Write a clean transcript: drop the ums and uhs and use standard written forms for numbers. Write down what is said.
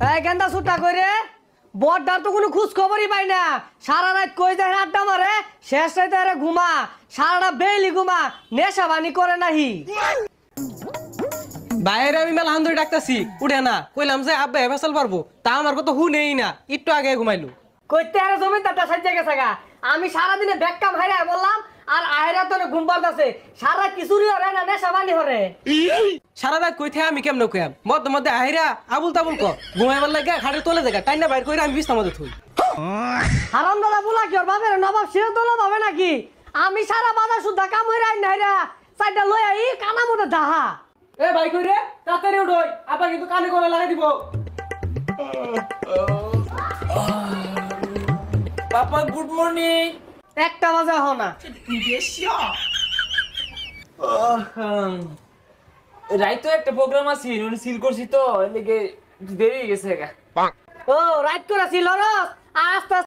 এই গেন্দা সুটা করে বড়দার তো কোনো খোঁজ খবরই পাই না। সারা রাত কই যায় আড্ডা মারে, শেষ রাতে আরে ঘুমা, সারাটা বেলি ঘুমা, নেশা বানি করে নাহি। বাইরে আমি মেলা হান্দুরি ডাকতাছি উঠে না, কইলাম যে আব্বা ফেসাল পারবো, তা আমার কথা হুনেই না, একটু আগে ঘুমাইলো। কইতে আরে জমিদারটা সাজ্জা গেছে গা। আমি সারাদিনে ব্যাককাম হাইরা বললাম, আর আহেরা তো ঘুম পাড়তাছে, সারা কিছুরই হরে না, নেশা বানি হরে। সারা রাত কই থেকে আমি কেমনে কইয়াম, মধ্যে মধ্যে আহিরা আবুল তাবুল ক ঘুমাইবার লাগে খাটের তোলে দেখা টাইনা বাইর কইরা আমি বিছনার মধ্যে থুই। হারাম দাদা বলা কি ওর বাপের নবাব সেও তোলা ভাবে নাকি? আমি সারা বাজার সুদ্ধা কাম হইরা আইন নাইরা চাইটা লই আই কানা মতো দাহা। এ ভাই কই রে, তাড়াতাড়ি উঠোই, আব্বা কিন্তু কানে করে লাগাই দিব। পাপা গুড মর্নিং। একটা বাজে হ না। রাইতো একটা প্রোগ্রাম আছে উনি সিল করছি তো এদিকে দেরি হয়ে গেছে। ও রাইট করে ছিল রস, আস্তে